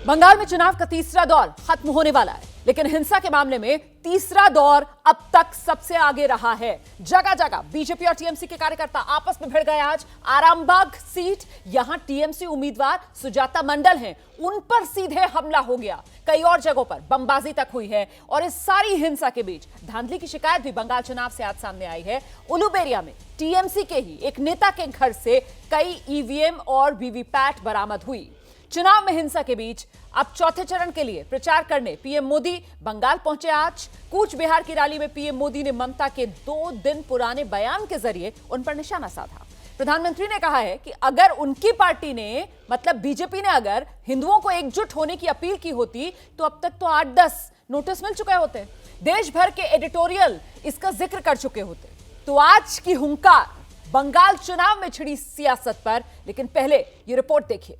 बंगाल में चुनाव का तीसरा दौर खत्म होने वाला है, लेकिन हिंसा के मामले में तीसरा दौर अब तक सबसे आगे रहा है। जगह जगह बीजेपी और टीएमसी के कार्यकर्ता आपस में भिड़ गए। आज आरामबाग सीट, यहां टीएमसी उम्मीदवार सुजाता मंडल हैं, उन पर सीधे हमला हो गया। कई और जगहों पर बमबाजी तक हुई है और इस सारी हिंसा के बीच धांधली की शिकायत भी बंगाल चुनाव से आज सामने आई है। उलुबेरिया में टीएमसी के ही एक नेता के घर से कई ईवीएम और वीवीपैट बरामद हुई। चुनाव में हिंसा के बीच अब चौथे चरण के लिए प्रचार करने पीएम मोदी बंगाल पहुंचे। आज कूच बिहार की रैली में पीएम मोदी ने ममता के 2 दिन पुराने बयान के जरिए उन पर निशाना साधा। प्रधानमंत्री ने कहा है कि अगर उनकी पार्टी ने, मतलब बीजेपी ने, अगर हिंदुओं को एकजुट होने की अपील की होती तो अब तक तो 8-10 नोटिस मिल चुके होते, देश भर के एडिटोरियल इसका जिक्र कर चुके होते। तो आज की हुंकार बंगाल चुनाव में छिड़ी सियासत पर, लेकिन पहले ये रिपोर्ट देखिए।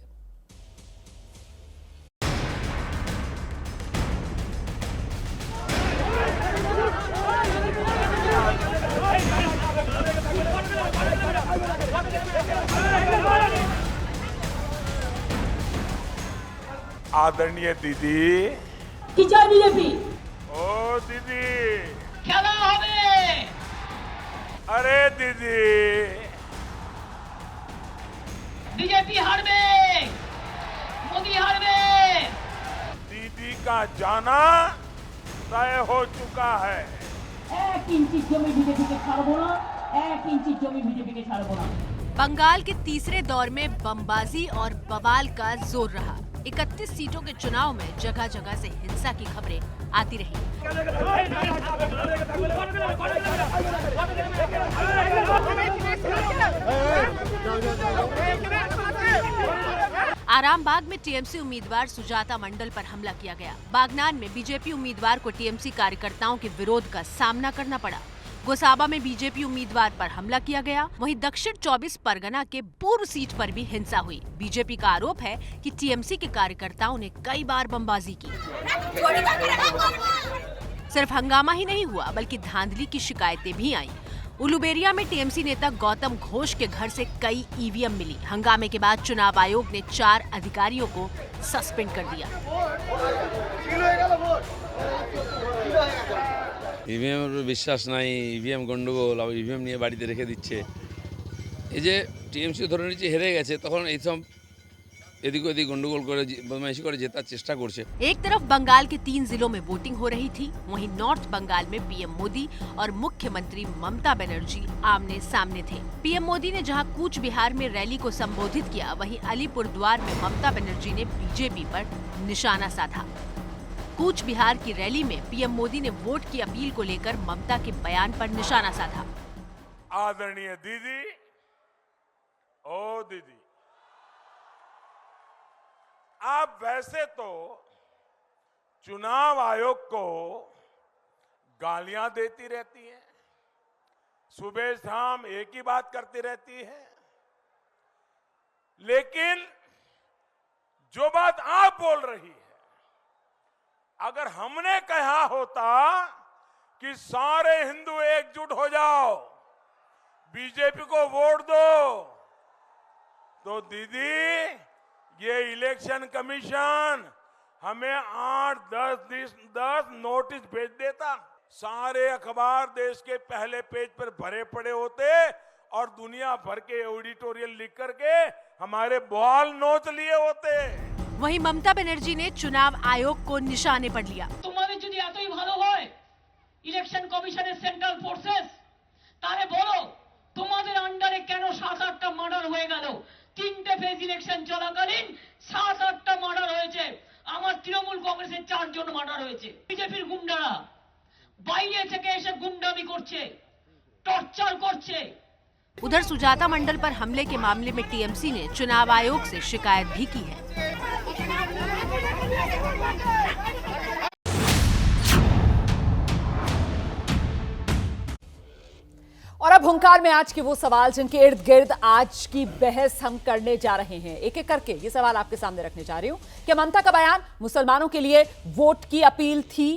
आदरणीय दीदी, जय बीजेपी। ओ दीदी, খেলা হবে। अरे दीदी, बीजेपी हारবে, मोदी हारবে। दीदी का जाना तय हो चुका है। 1 इंची जमी बीजेपी के ছাড়বো না, 1 इंची जमी बीजेपी के ছাড়বো না। बंगाल के तीसरे दौर में बमबाजी और बवाल का जोर रहा। 31 सीटों के चुनाव में जगह जगह से हिंसा की खबरें आती रही। आरामबाग में टीएमसी उम्मीदवार सुजाता मंडल पर हमला किया गया। बागनान में बीजेपी उम्मीदवार को टीएमसी कार्यकर्ताओं के विरोध का सामना करना पड़ा। गोसाबा में बीजेपी उम्मीदवार पर हमला किया गया। वहीं दक्षिण 24 परगना के पूर्व सीट पर भी हिंसा हुई। बीजेपी का आरोप है कि टीएमसी के कार्यकर्ताओं ने कई बार बमबाजी की। सिर्फ हंगामा ही नहीं हुआ, बल्कि धांधली की शिकायतें भी आईं। उलुबेरिया में टीएमसी नेता गौतम घोष के घर से कई ईवीएम मिली। हंगामे के बाद चुनाव आयोग ने 4 अधिकारियों को सस्पेंड कर दिया। ইভিএমের বিশ্বাস নাই, ইভিএম গন্ডগোল, আবার ইভিএম নিয়ে বাড়িতে রেখে দিচ্ছে। এই যে টিএমসি ধরে নিচ্ছে হেরে গেছে, তখন এইসব এদিক ওদিক গন্ডগোল করে বদমাইশি করে জেতার চেষ্টা করছে। एक तरफ बंगाल के 3 जिलों में वोटिंग हो रही थी, वहीं नॉर्थ बंगाल में पीएम मोदी और मुख्यमंत्री ममता बनर्जी आमने सामने थे। पीएम मोदी ने जहां कूच बिहार में रैली को संबोधित किया, वहीं अलीपुरद्वार में ममता बनर्जी ने बीजेपी पर निशाना साधा। कूच बिहार की रैली में पीएम मोदी ने वोट की अपील को लेकर ममता के बयान पर निशाना साधा। आदरणीय दीदी, ओ दीदी, आप वैसे तो चुनाव आयोग को गालियां देती रहती हैं, सुबह शाम एक ही बात करती रहती है, लेकिन जो बात आप बोल रही है, अगर हमने कहा होता कि सारे हिंदू एकजुट हो जाओ, बीजेपी को वोट दो, तो दीदी ये इलेक्शन कमीशन हमें 8-10 नोटिस भेज देता। सारे अखबार देश के पहले पेज पर भरे पड़े होते और दुनिया भर के एडिटोरियल लिख करके हमारे बाल नोच लिए होते। वहीं ममता बनर्जी ने चुनाव आयोग को निशाने पर लिया। তোমাদের যদি এতই ভালো হয় ইলেকশন কমিশনের সেন্ট্রাল ফোর্সেস, তাহলে বলো তোমাদের আন্ডারে কেন 7-8টা মার্ডার হয়ে গেল? 3টে ফেজ ইলেকশন চলাকালীন 7-8টা মার্ডার হয়েছে। আমার তৃণমূল কংগ্রেসের 4 জন মার্ডার হয়েছে। বিজেপির গুন্ডারা বাইরে থেকে এসে গুন্ডামি করছে, টর্চার করছে। उधर सुजाता मंडल पर हमले के मामले में टीएमसी ने चुनाव आयोग से शिकायत भी की है। और अब हुंकार में आज के वो सवाल जिनके इर्द गिर्द आज की बहस हम करने जा रहे हैं। एक एक करके ये सवाल आपके सामने रखने जा रही हूं। क्या ममता का बयान मुसलमानों के लिए वोट की अपील थी?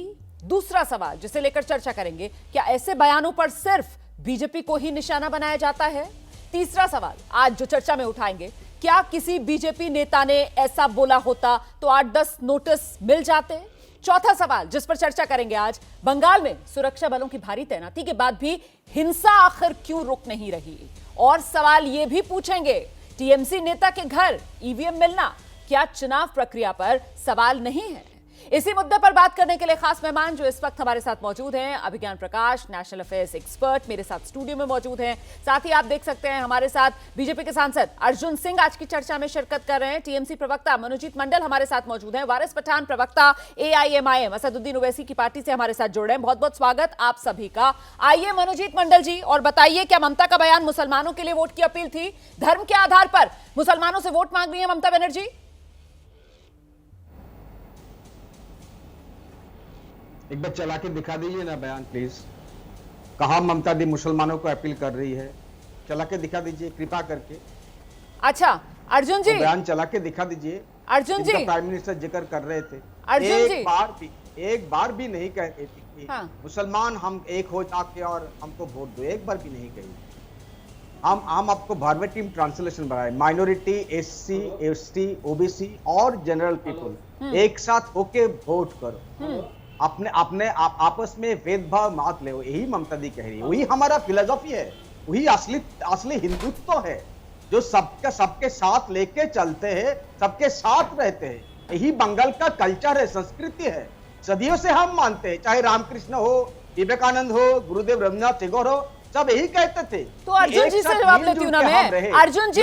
दूसरा सवाल जिसे लेकर चर्चा करेंगे, क्या ऐसे बयानों पर सिर्फ बीजेपी को ही निशाना बनाया जाता है? तीसरा सवाल आज जो चर्चा में उठाएंगे, क्या किसी बीजेपी नेता ने ऐसा बोला होता तो 8-10 नोटिस मिल जाते? चौथा सवाल जिस पर चर्चा करेंगे आज, बंगाल में सुरक्षा बलों की भारी तैनाती के बाद भी हिंसा आखिर क्यों रुक नहीं रही? और सवाल यह भी पूछेंगे, टीएमसी नेता के घर ईवीएम मिलना क्या चुनाव प्रक्रिया पर सवाल नहीं है? इसी मुद्दे पर बात करने के लिए खास मेहमान जो इस वक्त हमारे साथ मौजूद हैं, अभिज्ञान प्रकाश, नेशनल अफेयर्स एक्सपर्ट मेरे साथ स्टूडियो में मौजूद हैं। साथ ही आप देख सकते हैं हमारे साथ बीजेपी के सांसद अर्जुन सिंह आज की चर्चा में शिरकत कर रहे हैं। टीएमसी प्रवक्ता मनोजीत मंडल हमारे साथ मौजूद हैं। वारिस पठान प्रवक्ता एआईएमआईएम असदुद्दीन ओवैसी की पार्टी से हमारे साथ जुड़ रहे हैं। बहुत बहुत स्वागत आप सभी का। आइए मनोजीत मंडल जी, और बताइए, क्या ममता का बयान मुसलमानों के लिए वोट की अपील थी? धर्म के आधार पर मुसलमानों से वोट मांग रही है ममता बनर्जी? एक बार चला के दिखा दीजिए ना बयान प्लीज। कहा ममता दी मुसलमानों को अपील कर रही है, चला के दिखा दीजिए कृपा करके। अच्छा अर्जुन जी, बयान चला के दिखा दीजिए। अर्जुन जी, प्राइम मिनिस्टर जिक्र कर रहे थे, अर्जुन जी, एक बार भी नहीं कहते कि हाँ। मुसलमान हम एक हो जाके और हमको वोट दो, एक बार भी नहीं कही। हम आपको वर्बेटिम ट्रांसलेशन बनाए, माइनॉरिटी, एससी, एसटी, ओबीसी और जनरल पीपल एक साथ होके वोट करो, अपने अपने आपस में भेदभाव मत ले, यही ममता दी कह रही है। वही हमारा फिलोसॉफी है, वही असली हिंदुत्व है जो सबके साथ लेके चलते हैं, सबके साथ रहते हैं। यही बंगाल का कल्चर है, संस्कृति है, सदियों से हम मानते हैं। चाहे रामकृष्ण हो, विवेकानंद हो, गुरुदेव रविन्द्रनाथ टैगोर हो, सब यही कहते थे। तो अर्जुन जी से जवाब लेती हूँ ना मैं। अर्जुन जी,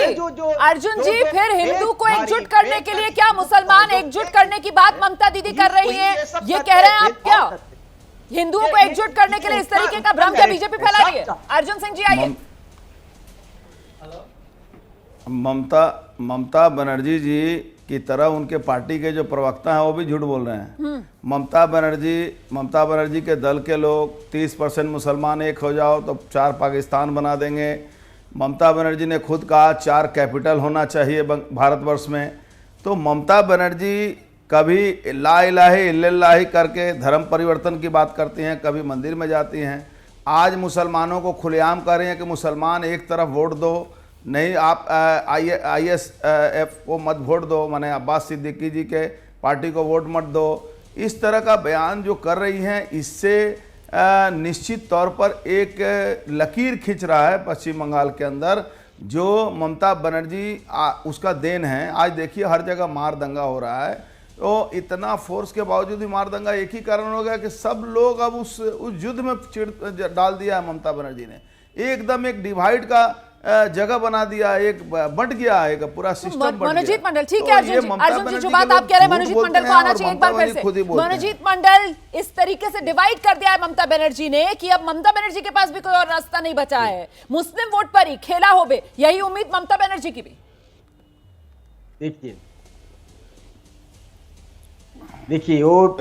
फिर हिंदू को एकजुट करने के लिए क्या मुसलमान एकजुट करने की बात ममता दीदी कर रही है? ये कह रहे हैं आप क्या हिंदुओं को एकजुट करने के लिए इस तरीके का भ्रम क्या बीजेपी फैला रही है? अर्जुन सिंह जी आइए। ममता बनर्जी जी की तरह उनके पार्टी के जो प्रवक्ता हैं वो भी झूठ बोल रहे हैं। ममता बनर्जी के दल के लोग 30% मुसलमान एक हो जाओ तो 4 पाकिस्तान बना देंगे। ममता बनर्जी ने खुद कहा 4 कैपिटल होना चाहिए भारतवर्ष में। तो ममता बनर्जी कभी ला इलाहा इल्लल्लाह करके धर्म परिवर्तन की बात करती हैं, कभी मंदिर में जाती हैं। आज मुसलमानों को खुलेआम कह रही हैं कि मुसलमान एक तरफ वोट दो, नहीं आप ISF को मत वोट दो, माने अब्बास सिद्दीकी जी के पार्टी को वोट मत दो। इस तरह का बयान जो कर रही हैं, इससे निश्चित तौर पर एक लकीर खींच रहा है पश्चिम बंगाल के अंदर, जो ममता बनर्जी उसका देन है। आज देखिए हर जगह मार दंगा हो रहा है, तो इतना फोर्स के बावजूद भी मार दंगा एक ही कारण हो गया कि सब लोग अब उस युद्ध में डाल दिया है ममता बनर्जी ने। एकदम एक डिवाइड का जगह बना दिया, एक बंट गया, एक पूरा सिस्टम मनोजीत मंडल, ठीक है अर्जुन जी जो बात आप कह रहे हैं, मनोजीत मंडल को आना चाहिए एक बार फिर से। मनोजीत मंडल, इस तरीके से डिवाइड कर दिया है ममता बनर्जी ने कि अब ममता बनर्जी के पास भी कोई और रास्ता नहीं बचा है, मुस्लिम वोट पर ही खेला होवे, यही उम्मीद ममता बनर्जी की भी। देखिए वो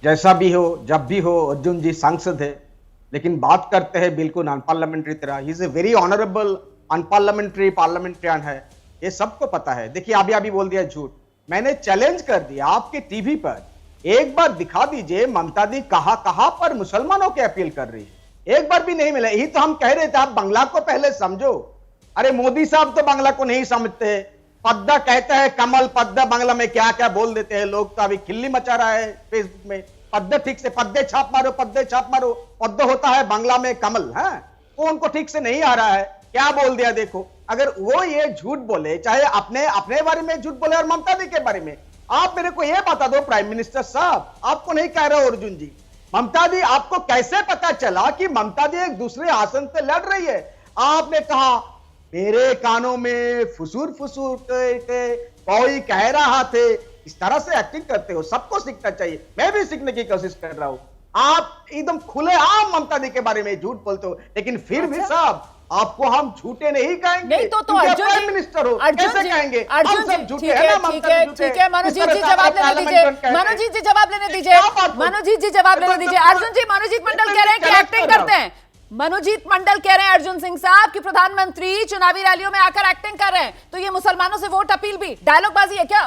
जैसा भी हो, जब भी हो, अर्जुन जी सांसद है, लेकिन बात करते हैं बिल्कुल अनपार्लियामेंट्री तरह। He is a very honourable unparliamentary parliamentarian है, ये सबको पता है। देखिए अभी बोल दिया झूठ, मैंने चैलेंज कर दिया आपके टीवी पर, एक बार दिखा दीजिए ममता दी कहां पर मुसलमानों की अपील कर रही है। एक बार भी नहीं मिला। यही तो हम कह रहे थे, आप बांग्ला को पहले समझो। अरे मोदी साहब तो बांग्ला को नहीं समझते। पद्दा कहता है कमल, पद्दा बांग्ला में क्या क्या बोल देते हैं लोग, तो अभी खिल्ली मचा रहा है फेसबुक में। पद्दे ठीक से, पद्दे छाप मारो, पद्दे छाप मारो। पद्दो होता है बांग्ला में कमल, है वो उनको ठीक से नहीं आ रहा है, क्या बोल दिया देखो। अगर वो ये झूठ बोले, चाहे अपने बारे में झूठ बोले और ममता दी के बारे में, आप मेरे को ये बता दो प्राइम मिनिस्टर साहब, आपको नहीं कह रहा अर्जुन जी, ममता दी आपको कैसे पता चला कि ममता दी एक दूसरे आसन से लड़ रही है? आपने कहा मेरे कानों में फुसूर कोई कह रहा थे। इस तरह से एक्टिंग करते हो, सबको सीखना चाहिए। मैं भी सीखने की कोशिश कर रहा हूं। आप एकदम खुले आम ममता दी के बारे में झूठ बोलते हो, लेकिन फिर भी साहब आपको हम झूठे नहीं कहेंगे। नहीं तो प्राइम मिनिस्टर हो, कैसे कहेंगे? हम सब झूठे हैं ना। ठीक है मनोजीत जी जवाब लेने दीजिए। मनोजीत जी जवाब लेने दीजिए। मनोजीत जी जवाब लेने दीजिए। अर्जुन जी, मनोजीत मंडल कह रहे हैं कि एक्टिंग करते हैं। मनोजीत मंडल कह रहे हैं अर्जुन सिंह साहब कि प्रधानमंत्री चुनावी रैलियों में आकर एक्टिंग कर रहे हैं, तो ये मुसलमानों से वोट अपील भी डायलॉगबाजी है क्या?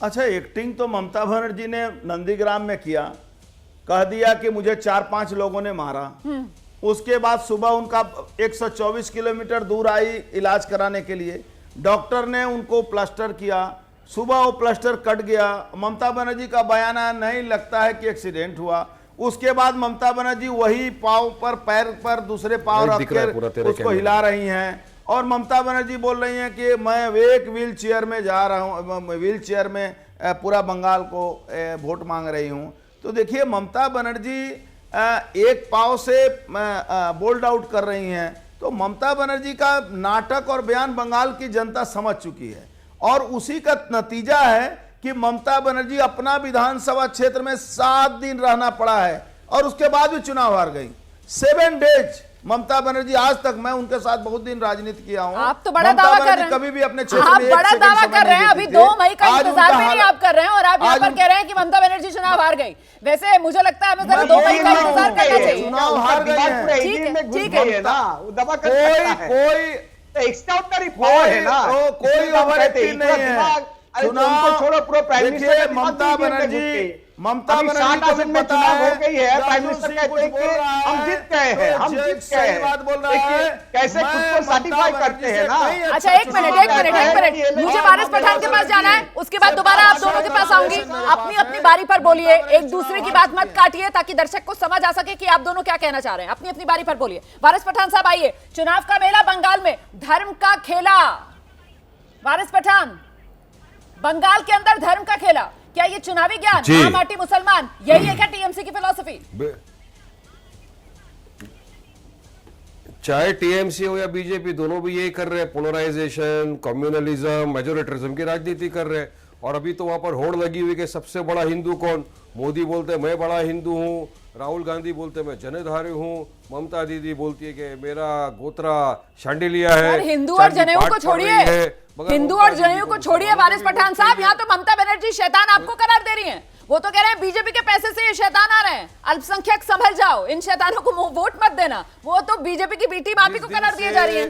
अच्छा, एक्टिंग तो ममता बनर्जी ने नंदीग्राम में किया, कह दिया कि मुझे 4-5 लोगों ने मारा। उसके बाद सुबह उनका 124 किलोमीटर दूर आई इलाज कराने के लिए, डॉक्टर ने उनको प्लास्टर किया, सुबह वो प्लास्टर कट गया। ममता बनर्जी का बयान है नहीं लगता है कि एक्सीडेंट हुआ। उसके बाद ममता बनर्जी वही पाँव पर पैर पर दूसरे पाँव रखकर उसको हिला रही हैं और ममता बनर्जी बोल रही हैं कि मैं एक व्हील चेयर में जा रहा हूँ, व्हील चेयर में पूरा बंगाल को वोट मांग रही हूँ। तो देखिए ममता बनर्जी एक पाँव से बोल्ड आउट कर रही हैं। तो ममता बनर्जी का नाटक और बयान बंगाल की जनता समझ चुकी है और उसी का नतीजा है कि ममता बनर्जी अपना विधानसभा क्षेत्र में 7 दिन रहना पड़ा है और उसके बाद भी चुनाव हार गई। 7 डेज ममता बनर्जी, आज तक मैं उनके साथ बहुत दिन राजनीति किया हूं। आप तो बड़ा दावा कर रहे हैं, कभी भी अपने क्षेत्र आप में बड़ा दावा कर रहे हैं। अभी 2 मई का इंतजार भी नहीं आप कर रहे हैं और आप यहाँ पर कह रहे हैं कि ममता बनर्जी चुनाव हार गई। वैसे मुझे लगता है हमें जरा 2 मई का इंतजार करना चाहिए। चुनाव हार गए हैं, ठीक है ना, वो दबा कर सकता है। कोई एक्स्ट्राऑर्डिनरी पावर है ना, कोई ओवर एक्टिंग नहीं है। चुनाव छोड़ो, pro prime minister Mamata Banerjee को भी पता है, हो गई है, प्राइम मिनिस्टर कहते हैं कि हम जीत गए हैं, हम जीत गए हैं। बात बोल रहा है, कैसे खुद को सर्टिफाई करते हैं ना। अच्छा एक मिनट, मुझे वारिस पठान के पास जाना है, उसके बाद दोबारा आप दोनों के पास आऊंगी। अपनी अपनी बारी पर बोलिए, एक दूसरे की बात मत काटिए ताकि दर्शक को समझ आ सके कि आप दोनों क्या कहना चाह रहे हैं। अपनी अपनी बारी पर बोलिए। वारिस पठान साहब आइए, चुनाव का मेला बंगाल में, धर्म का खेला। वारिस पठान, बंगाल के अंदर धर्म का खेला, क्या ये चुनावी ज्ञान, आम आटी मुसलमान, यही है क्या टीएमसी की फिलॉसफी? चाहे टीएमसी हो या बीजेपी, दोनों भी यही कर रहे हैं। पोलराइजेशन, कम्युनलिज्म, मेजोरिटरिज्म की राजनीति कर रहे हैं। और अभी तो वहां पर होड़ लगी हुई कि सबसे बड़ा हिंदू कौन। मोदी बोलते हैं मैं बड़ा हिंदू हूँ, राहुल गांधी बोलते हैं मैं जनेधारी हूँ, ममता दीदी बोलती है कि मेरा गोत्रा शांडिलिया है। हिंदू और जनेऊ को छोड़िए, हिंदू और जनेऊ को छोड़िए वारिस पठान साहब, यहाँ तो ममता बनर्जी शैतान आपको करार दे रही हैं। वो तो कह रहे हैं बीजेपी के पैसे से ये शैतान आ रहे हैं, अल्पसंख्यक संभल जाओ, इन शैतानों को वोट मत देना। वो तो बीजेपी की बीटी माफी को करार दिए जा रही है।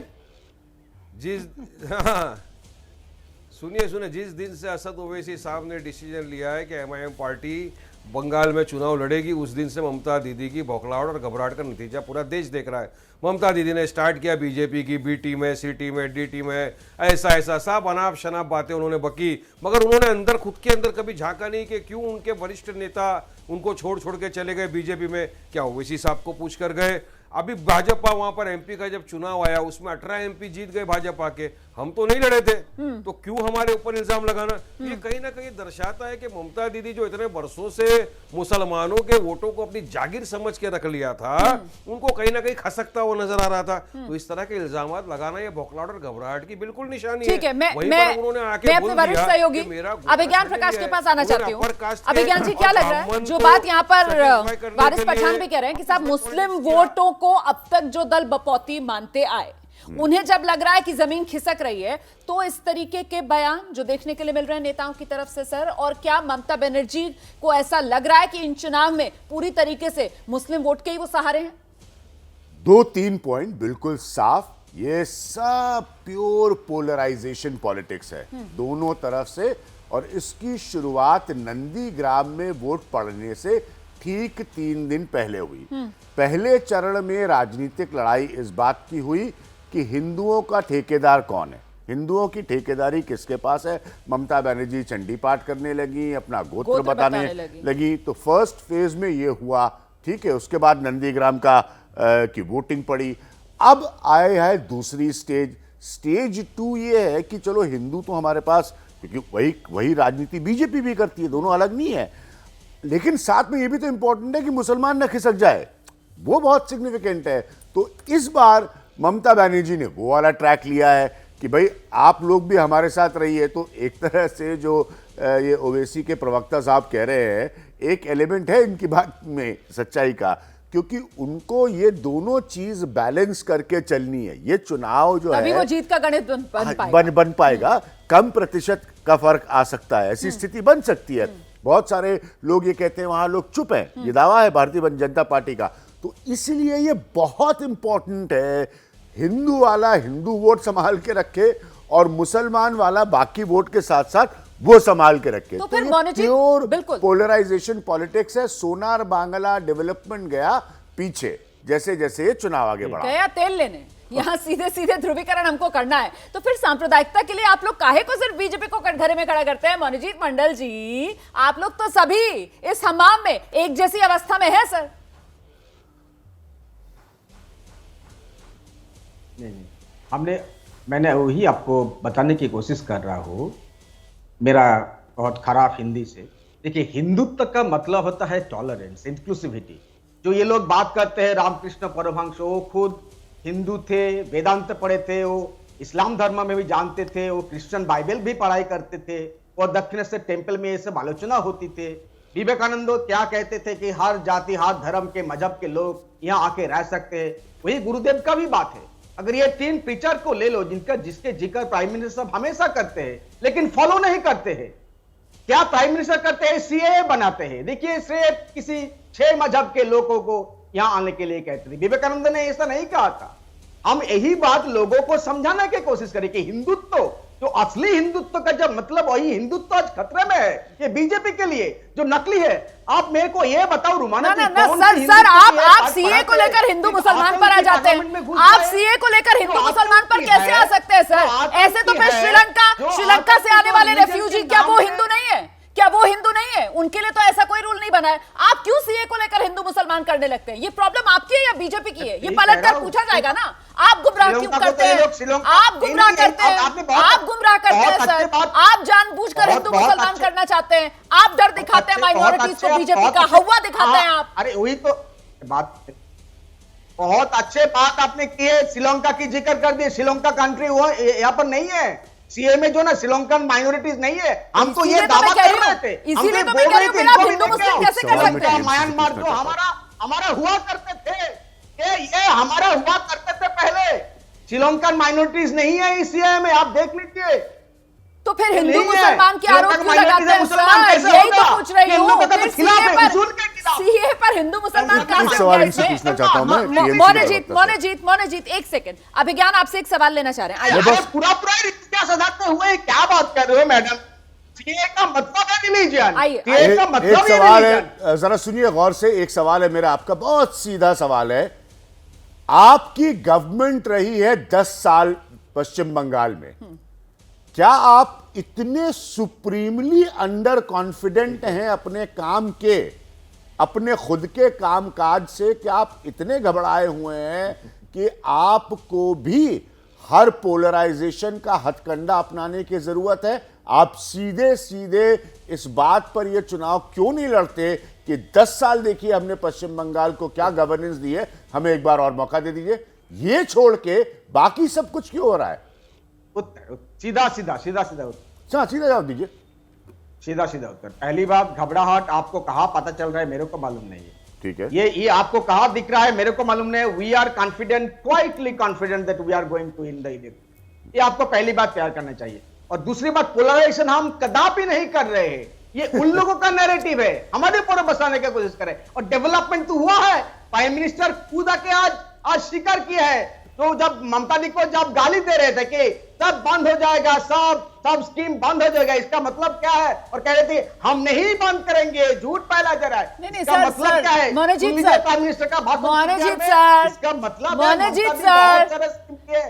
सुनिए, जिस दिन से असद ओवैसी साहब ने डिसीजन लिया है कि एमआईएम पार्टी बंगाल में चुनाव लड़ेगी, उस दिन से ममता दीदी की बौखलाहट और घबराहट का नतीजा पूरा देश देख रहा है। ममता दीदी ने स्टार्ट किया बीजेपी की बी टीम में, सी टीम में, डी टीम में, ऐसा सब अनाप शनाप बातें उन्होंने बकी, मगर उन्होंने अंदर खुद के अंदर कभी झांका नहीं कि क्यों उनके वरिष्ठ नेता उनको छोड़ के चले गए बीजेपी में। क्या ओवैसी साहब को पूछ कर गए? अभी भाजपा वहां पर एमपी का जब चुनाव आया उसमें 18 एमपी जीत गए भाजपा के, हम तो नहीं लड़े थे, तो क्यों हमारे ऊपर इल्जाम लगाना? ये कहीं ना कहीं दर्शाता है कि ममता दीदी जो इतने वर्षों से मुसलमानों के वोटों को अपनी जागीर समझ के रख लिया था, उनको कहीं ना कहीं खसकता हुआ नजर आ रहा था। तो इस तरह के इल्जाम लगाना ये बौखलाहट और घबराहट की बिल्कुल निशानी है। मैं अपने वरिष्ठ सहयोगी अभिज्ञान प्रकाश के पास आना चाहती हूँ। अभिज्ञान जी, क्या लग रहा है जो बात यहाँ पर वारिस पठान भी कह रहे हैं कि साहब मुस्लिम वोटों को अब तक जो दल बपौती मानते आए, उन्हें जब लग रहा है कि जमीन खिसक रही है, तो इस तरीके के बयान जो देखने के लिए मिल रहे हैं नेताओं की तरफ से सर, और क्या ममता बनर्जी को ऐसा लग रहा है कि इन चुनाव में पूरी तरीके से मुस्लिम वोट के ही वो सहारे हैं? 2-3 पॉइंट बिल्कुल साफ, ये सब प्योर पोलराइजेशन पॉलिटिक्स है दोनों तरफ से, और इसकी शुरुआत नंदीग्राम में वोट पड़ने से ठीक 3 दिन पहले हुई। पहले चरण में राजनीतिक लड़ाई इस बात की हुई कि हिंदुओं का ठेकेदार कौन है, हिंदुओं की ठेकेदारी किसके पास है। ममता बनर्जी चंडी पाठ करने लगी, अपना गोत्र बताने लगी। तो फर्स्ट फेज में ये हुआ, ठीक है। उसके बाद नंदीग्राम की वोटिंग पड़ी। अब आए है दूसरी स्टेज 2 ये है कि चलो हिंदू तो हमारे पास, क्योंकि वही राजनीति बीजेपी भी करती है, दोनों अलग नहीं है, लेकिन साथ में ये भी तो इंपॉर्टेंट है कि मुसलमान न खिसक जाए, वो बहुत सिग्निफिकेंट है। तो इस बार ममता बनर्जी ने वो वाला ट्रैक लिया है कि भाई आप लोग भी हमारे साथ रहिए। तो एक तरह से जो ये ओवैसी के प्रवक्ता साहब कह रहे हैं, एक एलिमेंट है इनकी बात में सच्चाई का, क्योंकि उनको ये दोनों चीज बैलेंस करके चलनी है। ये चुनाव जो है वो जीत का गणित बन पाएगा। कम प्रतिशत का फर्क आ सकता है, ऐसी स्थिति बन सकती है। बहुत सारे लोग ये कहते हैं वहां लोग चुप हैं, ये दावा है भारतीय जनता पार्टी का। तो इसलिए ये बहुत इंपॉर्टेंट है, हिंदू वाला हिंदू वोट संभाल के रखे और मुसलमान वाला बाकी वोट के साथ साथ वो संभाल के रखे। तो फिर प्योर पोलराइजेशन पॉलिटिक्स है। सोनार बांग्ला डेवलपमेंट गया पीछे, जैसे जैसे ये चुनाव आगे बढ़ा। गया तेल लेने, यहाँ सीधे सीधे ध्रुवीकरण हमको करना है, तो फिर सांप्रदायिकता के लिए आप लोग काहे को सिर्फ बीजेपी को कटघरे में खड़ा करते हैं? मनोजीत मंडल जी, आप लोग तो सभी इस हमाम में एक जैसी अवस्था में है सर। नहीं, मैंने वही आपको बताने की कोशिश कर रहा हूं मेरा बहुत खराब हिंदी से। देखिए, हिंदुत्व का मतलब होता है टॉलरेंस, इंक्लूसिविटी। जो ये लोग बात करते हैं, रामकृष्ण परमहंस, वो खुद हिंदू थे, वेदांत पढ़े थे, वो इस्लाम धर्म में भी जानते थे, वो क्रिश्चियन बाइबल भी पढ़ाई करते थे, और दक्षिणेश्वर टेम्पल में ये सब आलोचना होती थे। विवेकानंद क्या कहते थे कि हर जाति हर धर्म के मजहब के लोग यहाँ आके रह सकते हैं, वही गुरुदेव का भी बात है। अगर ये 3 प्रीचर को ले लो जिसके जिक्र प्राइम मिनिस्टर साहब हमेशा करते हैं लेकिन फॉलो नहीं करते हैं, क्या प्राइम मिनिस्टर करते हैं? सीएए बनाते हैं। देखिए, श्रेय किसी 6 मजहब के लोगों को यहां आने के लिए कहते थे। विवेकानंद ने ऐसा नहीं कहा था। हम यही बात लोगों को समझाने की कोशिश करें कि हिंदुत्व, जो असली हिंदुत्व का जब मतलब, वही हिंदुत्व आज खतरे में है ये बीजेपी के लिए जो नकली है। आप मेरे को ये बताओ रुमाना जी, कौन सी सर आप हिंदुत्व सीए को लेकर हिंदू मुसलमान पर आ जाते हैं। आप सीए को लेकर हिंदू मुसलमान पर कैसे आ सकते हैं सर? ऐसे तो फिर श्रीलंका से आने वाले रेफ्यूजी, क्या वो हिंदू नहीं है? क्या वो हिंदू नहीं है? उनके लिए तो ऐसा कोई रूल नहीं बना है। आप क्यों सीए को लेकर हिंदू मुसलमान करने लगते हैं? ये प्रॉब्लम आपकी है या बीजेपी की है? ये पलट कर पूछा जाएगा ना। आप गुमराह क्यों करते हैं? आप गुमराह करते हैं, आप गुमराह करते हैं सर। आप जानबूझकर हिंदू मुसलमान करना चाहते हैं। आप डर दिखाते हैं माइनॉरिटीज को, बीजेपी का हवा दिखाते हैं आप। अरे वही तो बात, बहुत अच्छे बात आपने की है। श्रीलंका की जिक्र कर दी। श्रीलंका कंट्री वो यहाँ पर नहीं है। सीए में जो ना श्रीलंकन माइनॉरिटीज नहीं है। हम तो ये दावा कर रहे थे, इसीलिए तो मैं कह रही हूं कि आप हिंदू मुस्लिम कैसे कर सकते हैं? म्यांमार जो हमारा हुआ करते थे, ये हमारा हुआ करते थे पहले। श्रीलंकन माइनॉरिटीज नहीं है इस सीए में, आप देख लीजिए। तो फिर हिंदू मुसलमान के आरोप क्यों लगाते हैं सर? यही तो पूछ रही हूँ। सीए पर हिंदू मुसलमान का पूछना चाहता हूं मैं। मोनेजीत एक सेकंड, अभिज्ञान आपसे एक सवाल लेना चाह रहे हैं। पूरा क्या सजाते हुए क्या बात कर रहे हो मैडम? सीए का मतलब है रिलीजन। एक सवाल है, जरा सुनिए गौर से। एक सवाल है मेरा आपका, बहुत सीधा सवाल है। आपकी गवर्नमेंट रही है 10 साल पश्चिम बंगाल में, क्या आप इतने सुप्रीमली अंडर कॉन्फिडेंट हैं अपने काम के, अपने खुद के कामकाज से? क्या आप इतने घबराए हुए हैं कि आपको भी हर पोलराइजेशन का हथकंडा अपनाने की जरूरत है? आप सीधे सीधे इस बात पर यह चुनाव क्यों नहीं लड़ते कि 10 साल देखिए हमने पश्चिम बंगाल को क्या गवर्नेंस दी है, हमें एक बार और मौका दे दीजिए। ये छोड़ के बाकी सब कुछ क्यों हो रहा है? सीधा उत्तर। सीधा जवाब दीजिए। सीधा उत्तर। पहली बात, घबराहट आपको कहां पता चल रहा है मेरे को मालूम नहीं है। ठीक है, ये आपको कहां दिख रहा है मेरे को मालूम नहीं है। We are confident, quietly confident that we are going to win the election. ये आपको पहली बात तैयार करना चाहिए। और दूसरी बात, पोलराइजेशन हम कदापि नहीं कर रहे हैं। ये उन लोगों का नैरेटिव है, हमारे ऊपर बसाने की कोशिश करें। और डेवलपमेंट तो हुआ है। प्राइम मिनिस्टर खुद आके आज स्वीकार किया है। तो जब ममता दी को जब गाली दे रहे थे कि सब बंद हो जाएगा, सब स्कीम बंद हो जाएगा, इसका मतलब क्या है? और कह रहे थे हम नहीं बंद करेंगे, झूठ फैला जा रहा है। नहीं इसका मतलब क्या है? मनोजीत प्राइम मिनिस्टर का भाषण, मनोजीत सर, इसका मतलब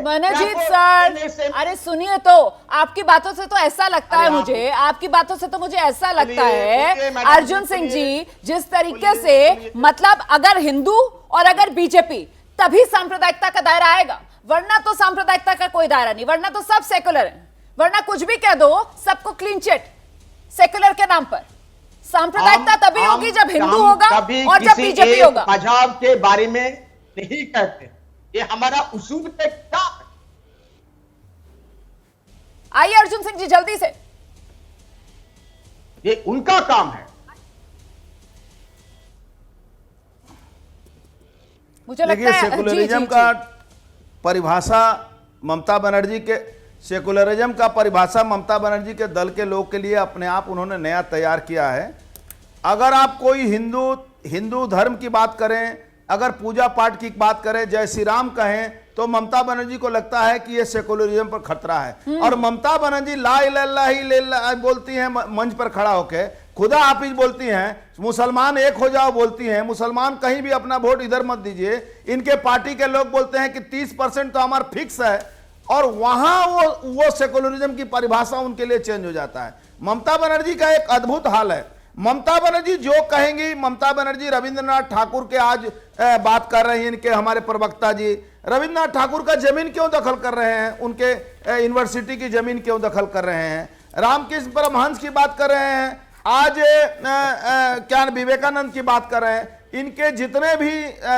मनोजीत सर, अरे सुनिए, तो आपकी बातों से तो ऐसा लगता है मुझे, आपकी बातों से तो मुझे ऐसा लगता है अर्जुन सिंह जी, जिस तरीके से मतलब अगर हिंदू और अगर बीजेपी, तभी सांप्रदायिकता का दायरा आएगा, वरना तो सांप्रदायिकता का कोई दायरा नहीं, वरना तो सब सेकुलर है, वरना कुछ भी कह दो सबको क्लीन चिट सेकुलर के नाम पर। सांप्रदायिकता तभी होगी जब हिंदू होगा और जब बीजेपी होगा। मजहब के बारे में नहीं कहते, ये हमारा उसूल पे क्या है। आइए अर्जुन सिंह जी जल्दी से, ये उनका काम है। मुझे लगता है सेकुलरिज्म का परिभाषा ममता बनर्जी के, सेकुलरिज्म का परिभाषा ममता बनर्जी के दल के लोग के लिए अपने आप उन्होंने नया तैयार किया है। अगर आप कोई हिंदू धर्म की बात करें, अगर पूजा पाठ की बात करें, जय श्री राम कहें, तो ममता बनर्जी को लगता है कि ये सेकुलरिज्म पर खतरा है। और ममता बनर्जी ला इलाहा इल्लल्लाह बोलती हैं मंच पर खड़ा होकर, खुदा हाफिज बोलती हैं, मुसलमान एक हो जाओ बोलती हैं, मुसलमान कहीं भी अपना वोट इधर मत दीजिए। इनके पार्टी के लोग बोलते हैं कि 30% तो हमारा फिक्स है, और वहां वो सेकुलरिज्म की परिभाषा उनके लिए चेंज हो जाता है। ममता बनर्जी का एक अद्भुत हाल है। ममता बनर्जी जो कहेंगी, ममता बनर्जी रविंद्रनाथ ठाकुर के आज बात कर रहे हैं, इनके हमारे प्रवक्ता जी रविंद्रनाथ ठाकुर का जमीन क्यों दखल कर रहे हैं, उनके यूनिवर्सिटी की जमीन क्यों दखल कर रहे हैं, रामकृष्ण परमहंस की बात कर रहे हैं, आज क्या विवेकानंद की बात कर रहे हैं। इनके जितने भी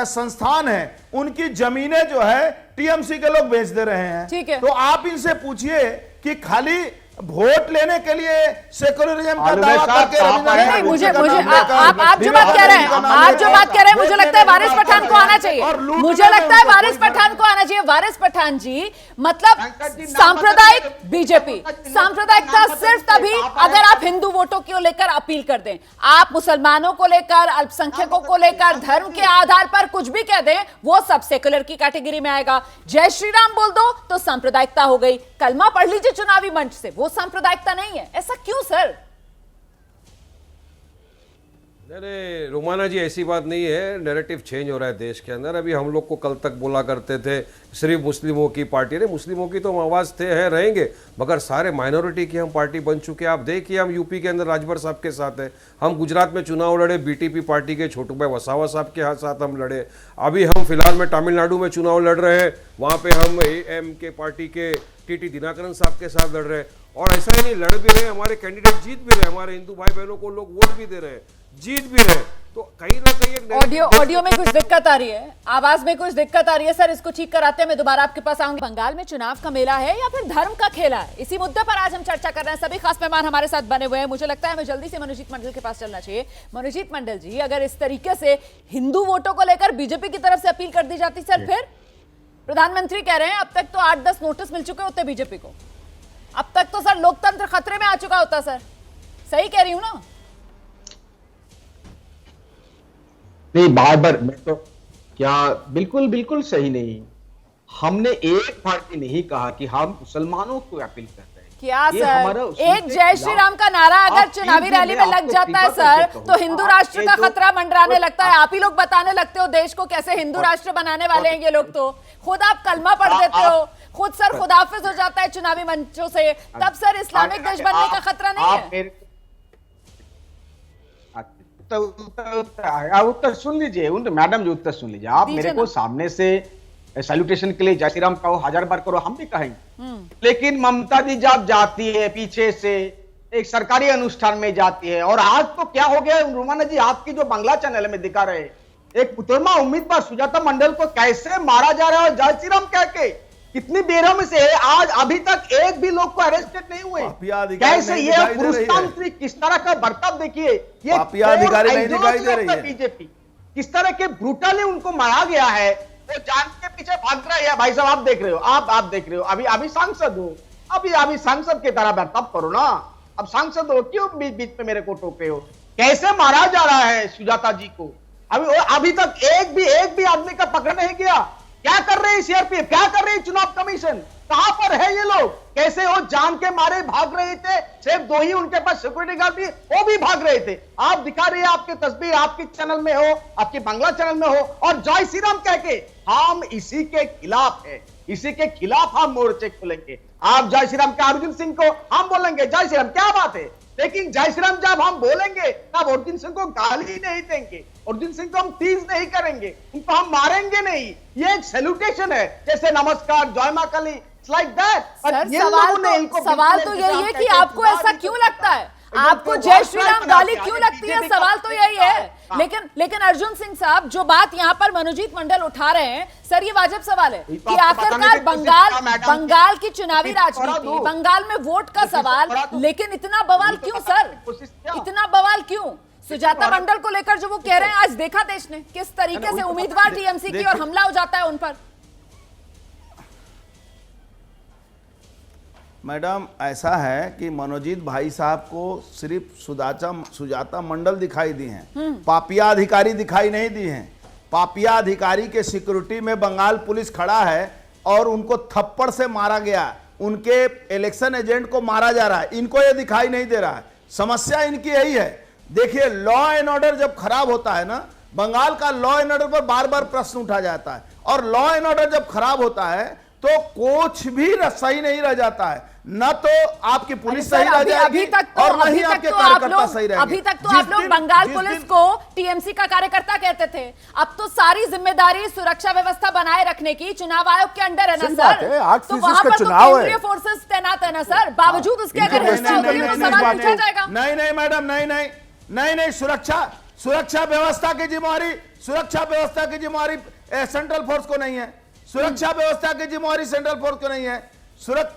संस्थान हैं उनकी जमीनें जो है टीएमसी के लोग बेच दे रहे हैं। ठीक है। तो आप इनसे पूछिए कि खाली वोट लेने के लिए सेकुलरिज्म का दावा करके नहीं, मुझे आप जो बात कह रहे हैं, मुझे लगता है वारिस पठान को आना चाहिए, मुझे लगता है वारिस पठान को आना चाहिए। वारिस पठान जी, मतलब सांप्रदायिक बीजेपी, सांप्रदायिकता सिर्फ तभी अगर आप हिंदू वोटों को लेकर अपील कर दें। आप मुसलमानों को लेकर, अल्पसंख्यकों को लेकर, धर्म के आधार पर कुछ भी कह दें, वो सब सेकुलर की कैटेगरी में आएगा। जय श्री राम बोल दो तो सांप्रदायिकता हो गई। कलमा पढ़ लीजिए चुनावी मंच से, वो सांप्रदायिकता नहीं है। ऐसा क्यों सर? नहीं रोमाना जी, ऐसी बात नहीं है। नैरेटिव चेंज हो रहा है देश के अंदर। अभी हम लोग को कल तक बोला करते थे सिर्फ मुस्लिमों की पार्टी, नहीं मुस्लिमों की तो हम आवाज़ थे, हैं, रहेंगे, मगर सारे माइनॉरिटी की हम पार्टी बन चुके हैं। आप देखिए, हम यूपी के अंदर राजभर साहब के साथ हैं, हम गुजरात में चुनाव लड़े बीटीपी पार्टी के छोटू भाई वसावा साहब के साथ हम लड़े, अभी हम फिलहाल में तमिलनाडु में चुनाव लड़ रहे हैं, वहाँ पर हम AM के पार्टी के TT दिनाकरन साहब के साथ लड़ रहे हैं। और ऐसा ही नहीं, लड़ भी रहे, हमारे कैंडिडेट जीत भी रहे, हमारे हिंदू भाई बहनों को लोग वोट भी दे रहे हैं, जीत भी रहे। तो कहीं ना कहीं ऑडियो में कुछ दिक्कत आ रही है, आवाज में कुछ दिक्कत आ रही है सर, इसको ठीक कराते हैं मैं दोबारा आपके पास आऊंगी। बंगाल में चुनाव का मेला है या फिर धर्म का खेला है, इसी मुद्दे पर आज हम चर्चा कर रहे हैं। सभी खास मेहमान हमारे साथ बने हुए हैं। मुझे लगता है हमें जल्दी से मनोजीत मंडल के पास चलना चाहिए। मनोजीत मंडल जी, अगर इस तरीके से हिंदू वोटों को लेकर बीजेपी की तरफ से अपील कर दी जाती सर, फिर प्रधानमंत्री कह रहे हैं अब तक तो 8-10 नोटिस मिल चुके होते बीजेपी को, अब तक तो सर लोकतंत्र खतरे में आ चुका होता सर। सही कह रही हूं ना? नहीं, बार मैं तो क्या, बिल्कुल बिल्कुल सही नहीं। हमने एक बार भी नहीं कहा कि हम मुसलमानों को अपील कर रहे हैं। क्या सर, एक जय श्री राम का नारा अगर चुनावी रैली में लग जाता है सर, तो हिंदू राष्ट्र का खतरा मंडराने लगता है। आप ही लोग बताने लगते हो देश को कैसे हिंदू राष्ट्र बनाने वाले हैं ये लोग। तो खुद आप कलमा पढ़ देते हो, खुद सर खुदाफिज हो जाता है चुनावी मंचों से, तब सर इस्लामिक देश बनने का खतरा नहीं है? उत्तर सुन लीजिए, मैडम जी उत्तर सुन लीजिए। आप मेरे को सामने से सैल्यूटेशन के लिए जय श्री राम कहो, 1000 बार करो, हम भी कहेंगे, लेकिन ममता जी जब जाती है पीछे से एक सरकारी अनुष्ठान में जाती है, और आज तो क्या हो गया रोमाना जी, आपकी जो बांग्ला चैनल में दिखा रहे, एक पुतरमा उम्मीदवार सुजाता मंडल को कैसे मारा जा रहा है जय श्री राम कह के, कितनी बेरहमी से है। आज अभी तक एक भी लोग को अरेस्टेड नहीं हुए। कैसे ये पुरुषतांत्रिक किस तरह का बर्ताव देखिए, ये अधिकारी नहीं दिखाई दे रही है। बीजेपी किस तरह के ब्रूटली उनको मारा गया है, वो जान के पीछे भाग रहा है। भाई साहब आप देख रहे हो, आप देख रहे हो, अभी सांसद हो, अभी सांसद की तरह बर्ताव करो ना। अब सांसद हो, क्यों बीच में मेरे को टोके हो? कैसे मारा जा रहा है सुजाता जी को? अभी तक एक भी आदमी का पकड़ नहीं गया। क्या कर रहे हैं सीआरपीएफ, क्या कर रही है चुनाव कमीशन, कहां पर है ये लोग? कैसे वो जान के मारे भाग रहे थे, सिर्फ 2 ही उनके पास सिक्योरिटी गार्ड भी, वो भी भाग रहे थे। आप दिखा रही है, आपकी तस्वीर आपकी चैनल में हो, आपकी बांग्ला चैनल में हो, और जय श्री राम कह के हम इसी के खिलाफ है, इसी के खिलाफ हम मोर्चे खोलेंगे। आप जय श्री राम के अर्जुन सिंह को हम बोलेंगे जय श्री राम, क्या बात है, लेकिन जय श्री राम जब हम बोलेंगे तब अर्जुन सिंह को गाली नहीं देंगे, अर्जुन सिंह को हम टीज नहीं करेंगे, उनको हम मारेंगे नहीं। ये एक सैल्यूटेशन है, जैसे नमस्कार, जय मां काली, लाइक दैट। सवाल तो यही है कि आपको ऐसा क्यों लगता है, आपको जय श्री राम गाली क्यों लगती है? सवाल तो यही है। लेकिन अर्जुन सिंह साहब, जो बात यहाँ पर मनोजीत मंडल उठा रहे हैं सर, ये वाजिब सवाल है कि आखिरकार बंगाल की चुनावी राजनीति, बंगाल में वोट का सवाल, लेकिन इतना बवाल क्यों सर, इतना बवाल क्यों? सुजाता मंडल को लेकर जो वो कह रहे हैं, आज देखा देश ने किस तरीके से उम्मीदवार टीएमसी की और हमला हो जाता है उन पर। मैडम, ऐसा है कि मनोजीत भाई साहब को सिर्फ सुजाता मंडल दिखाई दी हैं, पापिया अधिकारी दिखाई नहीं दी हैं। पापिया अधिकारी के सिक्योरिटी में बंगाल पुलिस खड़ा है और उनको थप्पड़ से मारा गया, उनके इलेक्शन एजेंट को मारा जा रहा है, इनको ये दिखाई नहीं दे रहा है। समस्या इनकी यही है। देखिए, लॉ एंड ऑर्डर जब खराब होता है ना, बंगाल का लॉ एंड ऑर्डर पर बार बार प्रश्न उठा जाता है, और लॉ एंड ऑर्डर जब खराब होता है तो कुछ भी सही नहीं रह जाता है, न तो आपकी पुलिस सही रह जाएगी और न ही आपके कार्यकर्ता सही रहेंगे। अभी तक तो आप लोग बंगाल पुलिस को टीएमसी का कार्यकर्ता कहते थे, अब तो सारी जिम्मेदारी सुरक्षा व्यवस्था बनाए रखने की चुनाव आयोग के अंडर है ना सर, तो वहां पर तो केंद्रीय फोर्सेस तैनात है ना सर, बावजूद उसके अगर हिस्सा होती है तो सवाल पूछा जाएगा। नहीं मैडम, नहीं, सुरक्षा व्यवस्था की जिम्मेवारी सेंट्रल फोर्स को नहीं है, सुरक्षा व्यवस्था की जिम्मेवारी सेंट्रल फोर्स को नहीं है। सिर्फ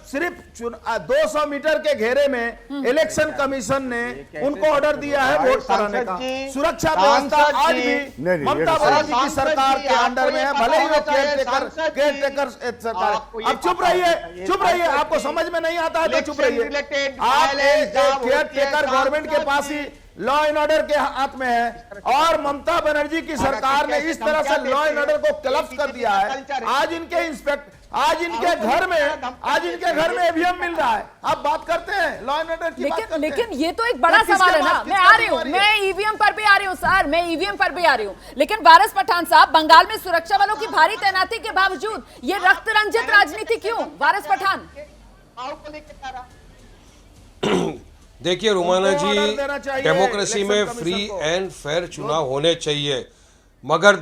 200 मीटर के घेरे में इलेक्शन कमीशन ने उनको ऑर्डर दिया है वोट कराने का। सुरक्षा व्यवस्था आज भी ममता बनर्जी की सरकार के अंडर में है, भले ही वो केयरटेकर सरकार। अब चुप रहिए, आपको समझ में नहीं आता है तो चुप रहिए। आप केयरटेकर गवर्नमेंट के पास ही लॉ एंड ऑर्डर के हाथ में है, और ममता बनर्जी की सरकार ने इस तरह से लॉ एंड ऑर्डर को क्लब्स कर दिया है। आज इनके घर में ईवीएम मिल रहा है, आप बात करते हैं लॉ एंड ऑर्डर की। लेकिन ये तो एक बड़ा सवाल है ना। मैं आ रही हूँ, मैं ईवीएम पर भी आ रही हूँ सर, मैं ईवीएम पर भी आ रही हूँ, लेकिन वारिस पठान साहब, बंगाल में सुरक्षा वालों की भारी तैनाती के बावजूद ये रक्त रंजित राजनीति क्यों? वारिस पठान, देखिए रुमाना जी, डेमोक्रेसी में फ्री एंड फेयर चुनाव होने चाहिए, मगर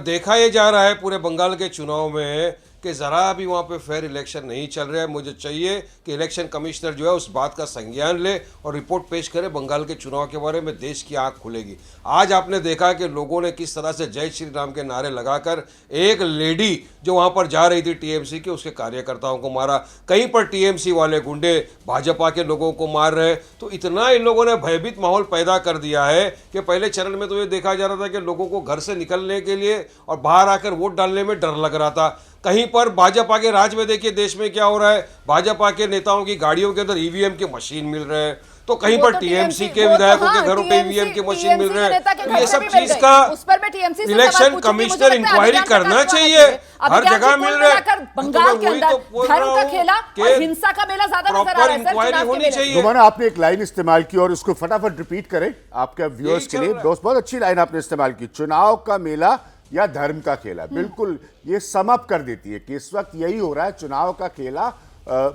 देखा ये जा रहा है पूरे बंगाल के चुनाव में कि ज़रा भी वहाँ पे फेयर इलेक्शन नहीं चल रहा है। मुझे चाहिए कि इलेक्शन कमिश्नर जो है उस बात का संज्ञान ले और रिपोर्ट पेश करे बंगाल के चुनाव के बारे में, देश की आंख खुलेगी। आज आपने देखा कि लोगों ने किस तरह से जय श्री राम के नारे लगाकर एक लेडी जो वहाँ पर जा रही थी टीएमसी के, उसके कार्यकर्ताओं को मारा, कहीं पर टीएमसी वाले गुंडे भाजपा के लोगों को मार रहे। तो इतना इन लोगों ने भयभीत माहौल पैदा कर दिया है कि पहले चरण में तो ये देखा जा रहा था कि लोगों को घर से निकलने के लिए और बाहर आकर वोट डालने में डर लग रहा था। कहीं पर भाजपा के राज में देखिए देश में क्या हो रहा है, भाजपा के नेताओं की गाड़ियों के अंदर ईवीएम के मशीन मिल रहे हैं, तो कहीं पर टीएमसी के विधायकों के घरों पे ईवीएम के मशीन मिल रहे हैं। तो ये सब चीज का इलेक्शन कमिश्नर इंक्वायरी करना चाहिए, हर जगह मिल रहा है। बंगाल के अंदर धर्म का खेला और हिंसा का मेला ज्यादा नजर आ रहा है। इंक्वायरी होनी चाहिए। रोमाना, आपने एक लाइन इस्तेमाल की और उसको फटाफट रिपीट करें आपके व्यूअर्स के लिए। दोस्त, बहुत अच्छी लाइन आपने इस्तेमाल की, चुनाव का मेला या धर्म का खेला। बिल्कुल ये सम अप कर देती है कि इस वक्त यही हो रहा है, चुनाव का खेला,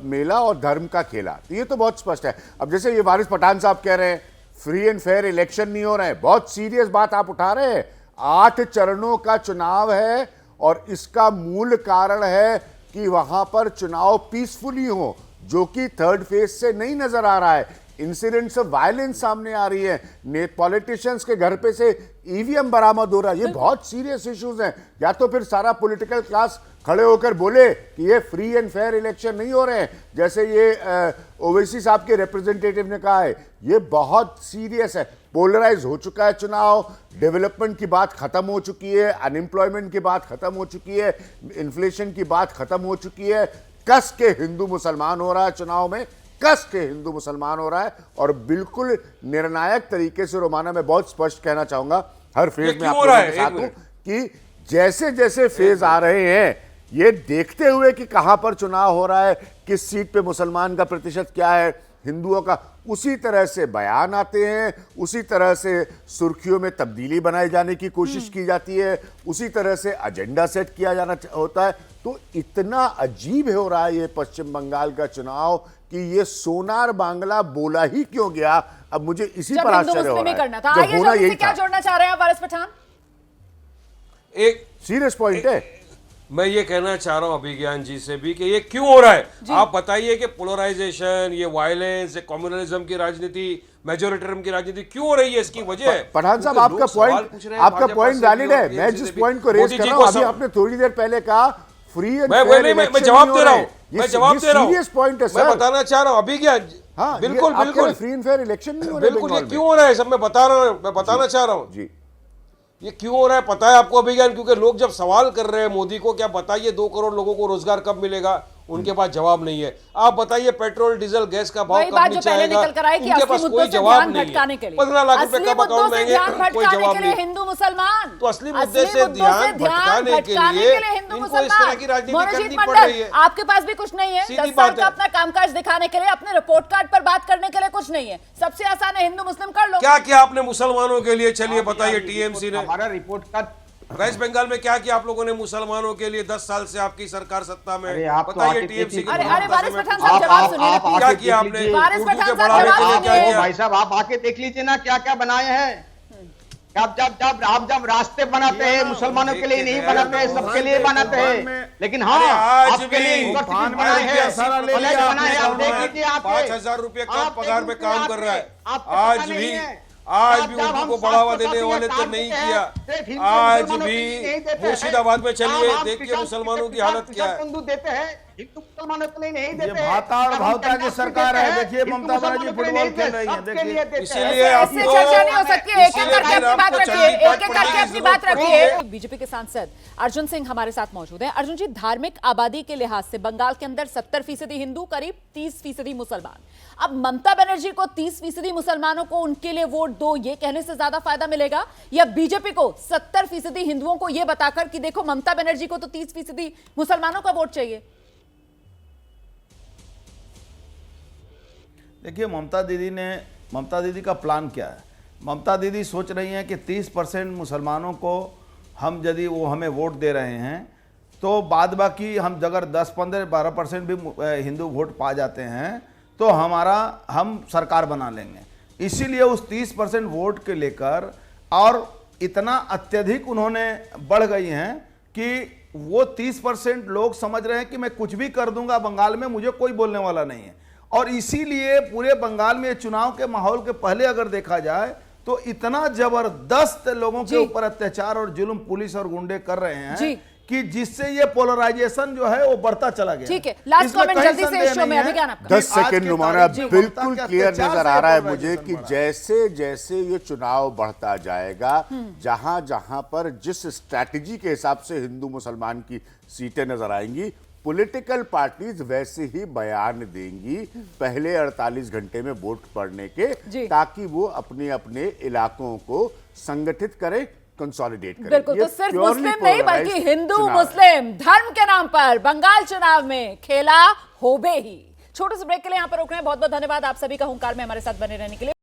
मेला और धर्म का खेला। तो ये तो बहुत स्पष्ट है। अब जैसे ये वारिस पठान साहब कह रहे हैं फ्री एंड फेयर इलेक्शन नहीं हो रहे हैं, बहुत सीरियस बात आप उठा रहे हैं। 8 चरणों का चुनाव है और इसका मूल कारण है कि वहां पर चुनाव पीसफुली हो, जो कि थर्ड फेज से नहीं नजर आ रहा है। इंसिडेंट्स ऑफ वायलेंस सामने आ रही है, पॉलिटिशियंस के घर पे से ईवीएम बरामद हो रहा है। ये बहुत सीरियस इश्यूज हैं। या तो फिर सारा पॉलिटिकल क्लास खड़े होकर बोले कि ये फ्री एंड फेयर इलेक्शन नहीं हो रहे हैं, जैसे ये ओवैसी साहब के रिप्रेजेंटेटिव ने कहा है। ये बहुत सीरियस है, पोलराइज हो चुका है चुनाव, डेवलपमेंट की बात खत्म हो चुकी है, अनएम्प्लॉयमेंट की बात खत्म हो चुकी है, इन्फ्लेशन की बात खत्म हो चुकी है। कस के हिंदू मुसलमान हो रहा है चुनाव में, कस के हिंदू मुसलमान हो रहा है, और बिल्कुल निर्णायक तरीके से रोमाना मैं बहुत स्पष्ट कहना चाहूंगा हर फेज में आप लोगों के साथ हूं कि जैसे जैसे फेज आ रहे हैं, ये देखते हुए कि कहां पर चुनाव हो रहा है, किस सीट पे मुसलमान का प्रतिशत क्या है, हिंदुओं का, उसी तरह से बयान आते हैं, उसी तरह से सुर्खियों में तब्दीली बनाई जाने की कोशिश की जाती है, उसी तरह से एजेंडा सेट किया जाना होता है। तो इतना अजीब हो रहा है ये पश्चिम बंगाल का चुनाव कि ये सोनार बांग्ला बोला ही क्यों गया। अब मुझे इसी पर आश्चर्य हो रहा है। जब होना यही था। क्या जोड़ना चाह रहे हैं वारिस पठान? एक सीरियस पॉइंट है। मैं ये कहना चाह रहा हूं अभिज्ञान जी से भी कि ये क्यों हो रहा है। आप बताइए कि पोलराइजेशन, ये वायलेंस, कम्युनलिज्म की राजनीति, मेजोरिटरिज्म की राजनीति क्यों हो रही है, इसकी वजह है। पठान साहब, आपका पॉइंट वैलिड है। मैं जिस पॉइंट को रेज कर रहा हूं, अभी आपने थोड़ी देर पहले कहा फ्री एंड फेयर इलेक्शन, मैं जवाब दे रहा हूं, मैं जवाब दे रहा हूं, सीरियस पॉइंट है सर। मैं बताना चाह रहा हूं अभिज्ञान। हाँ, बिल्कुल बिल्कुल फ्री एंड फेयर इलेक्शन नहीं हो रहा है बिल्कुल। ये क्यों हो रहा है सब मैं बता रहा हूं, मैं बताना चाह रहा हूं जी। ये क्यों हो रहा है पता है आपको अभिज्ञान? क्योंकि लोग जब सवाल कर रहे हैं मोदी को, क्या बताइए 2 करोड़ लोगों को रोजगार कब मिलेगा, उनके पास जवाब नहीं है। आप बताइए पेट्रोल डीजल गैस का भाव वही कब बात जो नीचे पहले आएगा, निकल कर आई कि उनके असली पास मुद्दों कोई से जवाब ध्यान नहीं भटकाने है। के लिए 15 लाख रुपए असली कब मुद्दों अकाउंट से में ध्यान आएंगे, कोई भटकाने जवाब के लिए नहीं। हिंदू मुसलमान, तो असली मुद्दे असली से मुद्दों ध्यान भटकाने के लिए हिंदू इनको इस तरह की राजनीति मनोजीत करनी पड़ मंडल, रही है। आपके पास भी कुछ नहीं है, सीधी 10 साल बात का है। अपना कामकाज दिखाने के लिए, अपने रिपोर्ट कार्ड पर बात करने के लिए कुछ नहीं है। सबसे आसान है हिंदू मुस्लिम कर लो। क्या किया आपने मुसलमानों के लिए, चलिए बताइए टीएमसी ने। हमारा रिपोर्ट कार्ड वेस्ट बंगाल में क्या किया आप लोगों ने मुसलमानों के लिए? 10 साल से आपकी सरकार सत्ता में, अरे आप तो बताइए आके टीएमसी की अरे प्रधानता वारिस से मैं पठान पूछता साहब हूं। जवाब सुनिए आप प्लीज। क्या आके किया देख आपने लीजिए। वारिस उर्दू पठान के साहब बढ़ावे जवाब के लिए क्या सुनिए। किया? भाई साहब आप आके देख लीजिए ना क्या क्या बनाए हैं। जब रास्ते बनाते हैं मुसलमानों के लिए नहीं बनाते हैं, सबके लिए बनाते हैं। लेकिन हाँ, अरे आज आपके लिए भी यूनिवर्सिटी बनाए हैं, कॉलेज बनाए हैं, आप देख लीजिए। आप 5,000 रुपए कम आप पगार देख में लीजिए, काम आपके- कर रहा है। आपको आज पता नहीं भी है। आज जब भी हम उर्दू को 7% बढ़ावा देने वाले तो काम नहीं देते किया। हैं, सिर्फ हिंदू आज मुसलमानों के लिए नहीं भी देते हैं। मुर्शिदाबाद में चलिए, जब हम देखिए किसान मुसलमानों की किसान हालत क्या है। बंधु देते हैं, हिंदू मुसलमानों के लिए नहीं देते हैं। भाता और जब हम भावता की कन्याश्री सरकार देते है। हैं, देखिए हिंदू ममता बनर्जी मुसलमानों के लिए फुटबॉल नहीं खेल देते, रही है, सबके देखिए। लिए देते हैं। इसीलिए ऐसे आपको चर्चा नहीं हो सकती है। एक एक करके अपनी बात आपको रखिए, चंडीगढ़ एक एक करके पढ़ने अपनी की बात जरूरत रखिए। बीजेपी के सांसद अर्जुन सिंह हमारे साथ मौजूद हैं। अर्जुन जी, धार्मिक आबादी के लिहाज से बंगाल के अंदर 70% हिंदू, करीब 30% मुसलमान। अब ममता बनर्जी को 30% मुसलमानों को उनके लिए वोट दो, ये कहने से ज्यादा फायदा मिलेगा, या बीजेपी को 70% हिंदुओं को यह बताकर कि देखो ममता बनर्जी को तो 30% मुसलमानों का वोट चाहिए? देखिए ममता दीदी का प्लान क्या है। ममता दीदी सोच रही हैं कि 30% मुसलमानों को हम यदि वो हमें वोट दे रहे हैं तो बाद बाकी हम अगर 10, 15, 12% भी हिंदू वोट पा जाते हैं तो हम सरकार बना लेंगे। इसीलिए उस 30% वोट के लेकर और इतना अत्यधिक उन्होंने बढ़ गई हैं कि वो 30% लोग समझ रहे हैं कि मैं कुछ भी कर दूंगा बंगाल में, मुझे कोई बोलने वाला नहीं है। और इसीलिए पूरे बंगाल में चुनाव के माहौल के पहले अगर देखा जाए तो इतना जबरदस्त लोगों के ऊपर अत्याचार और जुल्म पुलिस और गुंडे कर रहे हैं कि जिससे ये पोलराइजेशन जो है वो बढ़ता चला गया। ठीक है, लास्ट कमेंट जल्दी से इस शो में, अभी क्या आपका? 10 सेकंड नुमाना बिल्कुल क्लियर नजर आ रहा है मुझे कि जैसे जैसे ये चुनाव बढ़ता जाएगा, जहां जहां पर जिस स्ट्रैटेजी के हिसाब से हिंदू मुसलमान की सीटें नजर आएंगी, पॉलिटिकल पार्टीज वैसे ही बयान देंगी पहले 48 घंटे में वोट पड़ने के, ताकि वो अपने अपने इलाकों को संगठित करें, कंसोलिडेट करें। बिल्कुल, तो सिर्फ मुस्लिम नहीं बल्कि हिंदू मुस्लिम धर्म के नाम पर बंगाल चुनाव में खेला होबे ही। छोटे से ब्रेक के लिए यहां पर रुक रहे हैं। बहुत बहुत धन्यवाद आप सभी का हुंकार में हमारे साथ बने रहने के लिए।